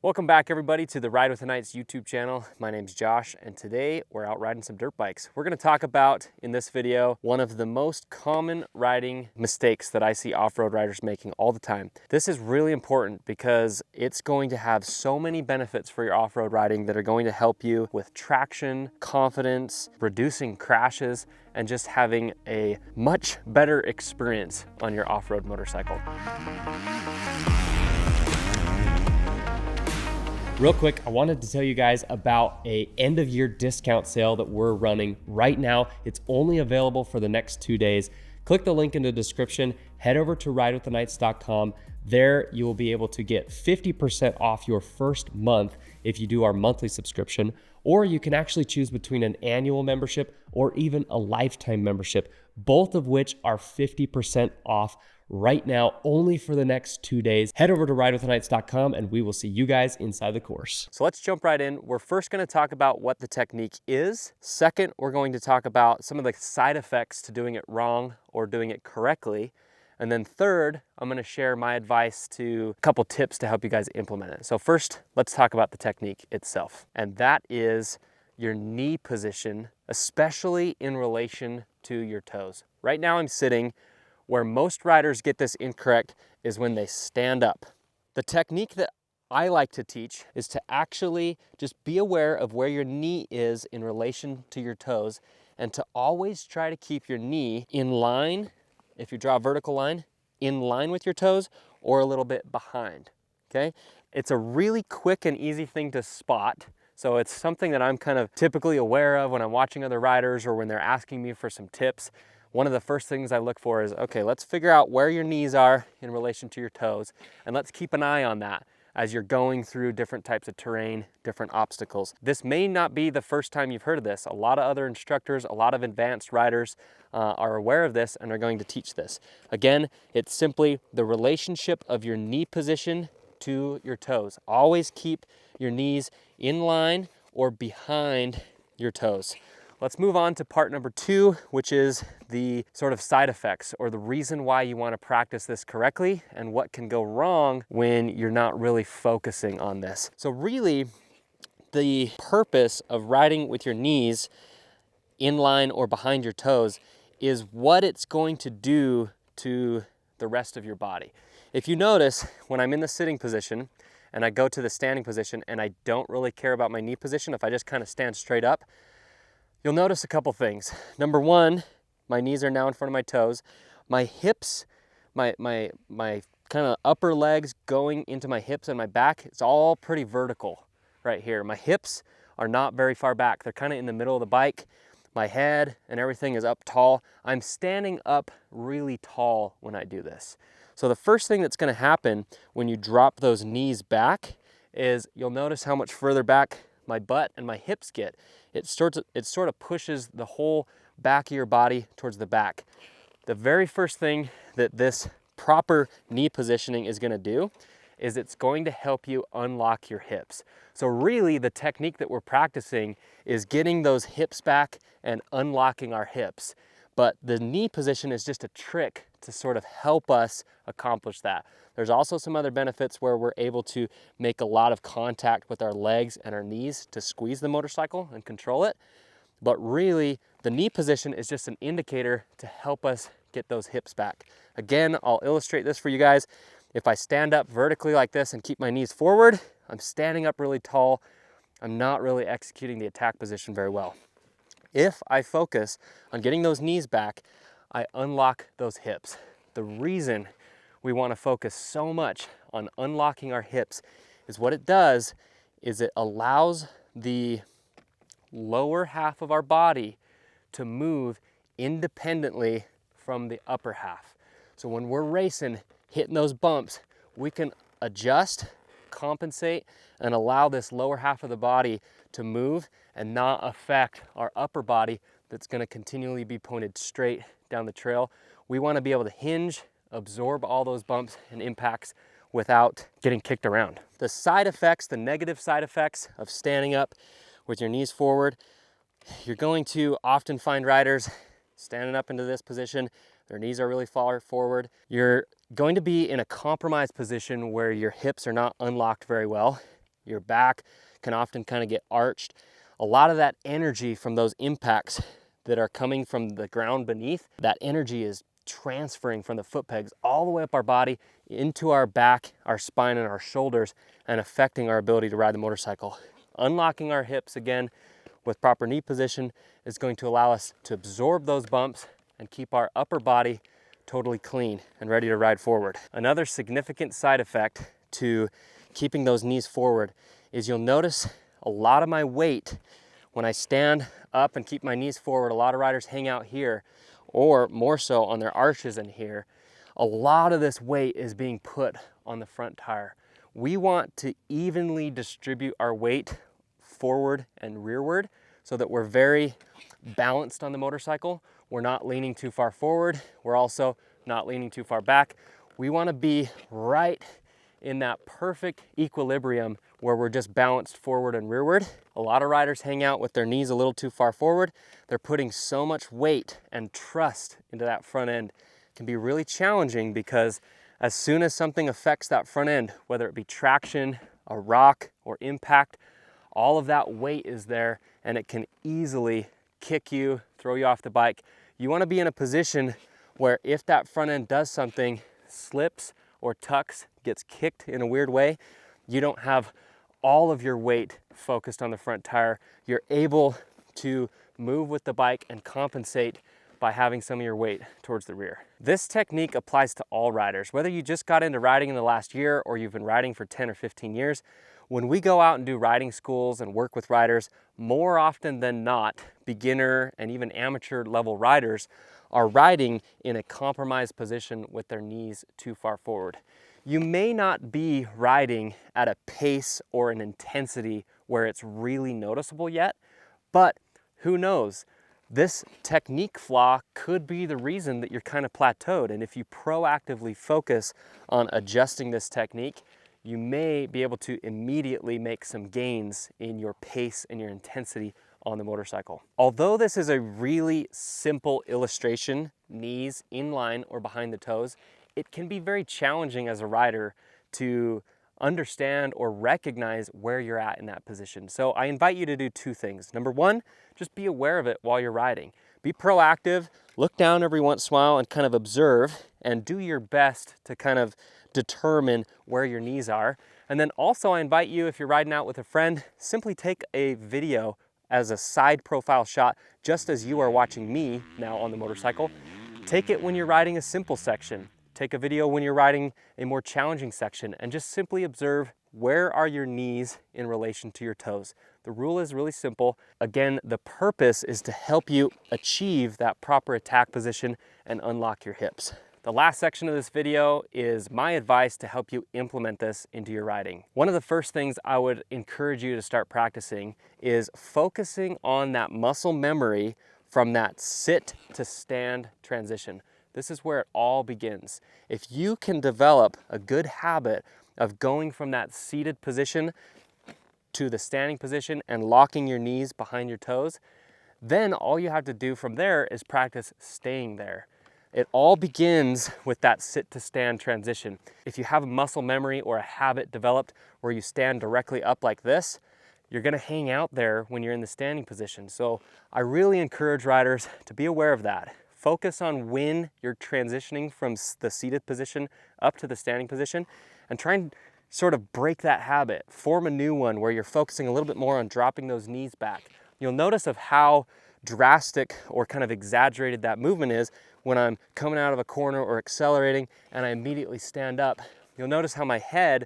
Welcome back everybody to the Ride with the Knights YouTube channel. My name's Josh and today we're out riding some dirt bikes. We're gonna talk about, in this video, one of the most common riding mistakes that I see off-road riders making all the time. This is really important because it's going to have so many benefits for your off-road riding that are going to help you with traction, confidence, reducing crashes, and just having a much better experience on your off-road motorcycle. Real quick, I wanted to tell you guys about a end of year discount sale that we're running right now. It's only available for the next 2 days. Click the link in the description, head over to ridewiththeknights.com. There you will be able to get 50% off your first month if you do our monthly subscription, or you can actually choose between an annual membership or even a lifetime membership, both of which are 50% off right now, only for the next 2 days. Head over to ridewiththeknights.com and we will see you guys inside the course. So let's jump right in. We're first going to talk about what the technique is. Second, we're going to talk about some of the side effects to doing it wrong or doing it correctly. And then third, I'm going to share my advice to a couple tips to help you guys implement it. So first, let's talk about the technique itself. And that is your knee position, especially in relation to your toes. Right now I'm sitting. Where most riders get this incorrect is when they stand up. The technique that I like to teach is to actually just be aware of where your knee is in relation to your toes and to always try to keep your knee in line, if you draw a vertical line, in line with your toes or a little bit behind, okay? It's a really quick and easy thing to spot. So it's something that I'm kind of typically aware of when I'm watching other riders or when they're asking me for some tips. One of the first things I look for is, okay, let's figure out where your knees are in relation to your toes, and let's keep an eye on that as you're going through different types of terrain, different obstacles. This may not be the first time you've heard of this. A lot of other instructors, a lot of advanced riders are aware of this and are going to teach this. Again, it's simply the relationship of your knee position to your toes. Always keep your knees in line or behind your toes. Let's move on to part number 2, which is the sort of side effects or the reason why you want to practice this correctly and what can go wrong when you're not really focusing on this. So really, the purpose of riding with your knees in line or behind your toes is what it's going to do to the rest of your body. If you notice, when I'm in the sitting position and I go to the standing position and I don't really care about my knee position, if I just kind of stand straight up, you'll notice a couple things. Number one, my knees are now in front of my toes. My hips, my kind of upper legs going into my hips and my back, it's all pretty vertical right here. My hips are not very far back. They're kind of in the middle of the bike. My head and everything is up tall. I'm standing up really tall when I do this. So the first thing that's going to happen when you drop those knees back is you'll notice how much further back my butt and my hips get. It sort of pushes the whole back of your body towards the back. The very first thing that this proper knee positioning is going to do is it's going to help you unlock your hips. So really the technique that we're practicing is getting those hips back and unlocking our hips. But the knee position is just a trick to sort of help us accomplish that. There's also some other benefits where we're able to make a lot of contact with our legs and our knees to squeeze the motorcycle and control it. But really, the knee position is just an indicator to help us get those hips back. Again, I'll illustrate this for you guys. If I stand up vertically like this and keep my knees forward, I'm standing up really tall. I'm not really executing the attack position very well. If I focus on getting those knees back, I unlock those hips. The reason we want to focus so much on unlocking our hips is what it does is it allows the lower half of our body to move independently from the upper half. So when we're racing, hitting those bumps, we can adjust, compensate, and allow this lower half of the body to move and not affect our upper body that's going to continually be pointed straight down the trail. We want to be able to hinge, absorb all those bumps and impacts without getting kicked around. The side effects, the negative side effects of standing up with your knees forward, you're going to often find riders standing up into this position, their knees are really far forward. You're going to be in a compromised position where your hips are not unlocked very well. Your back can often kind of get arched. A lot of that energy from those impacts that are coming from the ground beneath, that energy is transferring from the foot pegs all the way up our body into our back, our spine, and our shoulders, and affecting our ability to ride the motorcycle. Unlocking our hips again with proper knee position is going to allow us to absorb those bumps and keep our upper body totally clean and ready to ride forward. Another significant side effect to keeping those knees forward is you'll notice a lot of my weight when I stand up and keep my knees forward. A lot of riders hang out here, or more so on their arches in here. A lot of this weight is being put on the front tire. We want to evenly distribute our weight forward and rearward so that we're very balanced on the motorcycle. We're not leaning too far forward. We're also not leaning too far back. We want to be right in that perfect equilibrium where we're just balanced forward and rearward. A lot of riders hang out with their knees a little too far forward. They're putting so much weight and trust into that front end. It can be really challenging because as soon as something affects that front end, whether it be traction, a rock, or impact, all of that weight is there and it can easily kick you, throw you off the bike. You want to be in a position where if that front end does something, slips or tucks, gets kicked in a weird way, you don't have all of your weight focused on the front tire. You're able to move with the bike and compensate by having some of your weight towards the rear. This technique applies to all riders, whether you just got into riding in the last year or you've been riding for 10 or 15 years. When we go out and do riding schools and work with riders, more often than not, beginner and even amateur level riders are riding in a compromised position with their knees too far forward. You may not be riding at a pace or an intensity where it's really noticeable yet, but who knows? This technique flaw could be the reason that you're kind of plateaued. And if you proactively focus on adjusting this technique, you may be able to immediately make some gains in your pace and your intensity on the motorcycle. Although this is a really simple illustration, knees in line or behind the toes, it can be very challenging as a rider to understand or recognize where you're at in that position. So I invite you to do two things. Number one, just be aware of it while you're riding. Be proactive, look down every once in a while and kind of observe and do your best to kind of determine where your knees are. And then also I invite you, if you're riding out with a friend, simply take a video as a side profile shot, just as you are watching me now on the motorcycle. Take it when you're riding a simple section. Take a video when you're riding a more challenging section and just simply observe where are your knees in relation to your toes. The rule is really simple. Again, the purpose is to help you achieve that proper attack position and unlock your hips. The last section of this video is my advice to help you implement this into your riding. One of the first things I would encourage you to start practicing is focusing on that muscle memory from that sit to stand transition. This is where it all begins. If you can develop a good habit of going from that seated position to the standing position and locking your knees behind your toes, then all you have to do from there is practice staying there. It all begins with that sit to stand transition. If you have a muscle memory or a habit developed where you stand directly up like this, you're gonna hang out there when you're in the standing position. So I really encourage riders to be aware of that. Focus on when you're transitioning from the seated position up to the standing position and try and sort of break that habit. Form a new one where you're focusing a little bit more on dropping those knees back. You'll notice of how drastic or kind of exaggerated that movement is when I'm coming out of a corner or accelerating and I immediately stand up. You'll notice how my head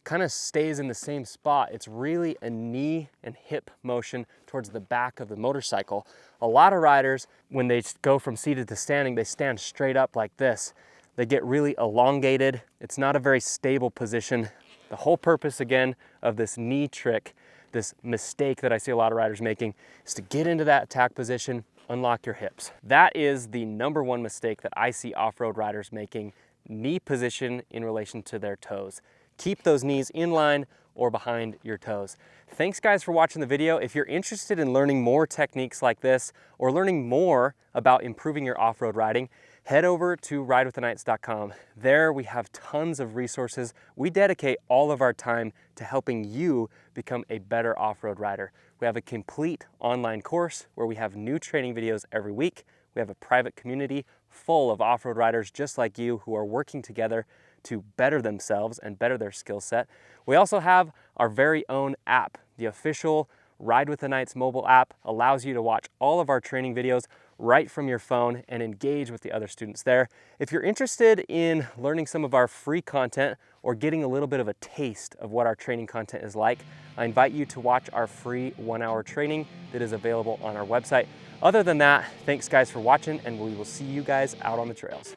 kind of stays in the same spot. It's really a knee and hip motion towards the back of the motorcycle. A lot of riders, when they go from seated to standing, they stand straight up like this. They get really elongated. It's not a very stable position. The whole purpose, again, of this knee trick, this mistake that I see a lot of riders making, is to get into that attack position, unlock your hips. That is the number one mistake that I see off-road riders making, knee position in relation to their toes. Keep those knees in line or behind your toes. Thanks guys for watching the video. If you're interested in learning more techniques like this or learning more about improving your off-road riding, head over to ridewiththeknights.com. There we have tons of resources. We dedicate all of our time to helping you become a better off-road rider. We have a complete online course where we have new training videos every week. We have a private community full of off-road riders just like you who are working together to better themselves and better their skill set. We also have our very own app. The official Ride with the Knights mobile app allows you to watch all of our training videos right from your phone and engage with the other students there. If you're interested in learning some of our free content or getting a little bit of a taste of what our training content is like, I invite you to watch our free 1-hour training that is available on our website. Other than that, thanks guys for watching, and we will see you guys out on the trails.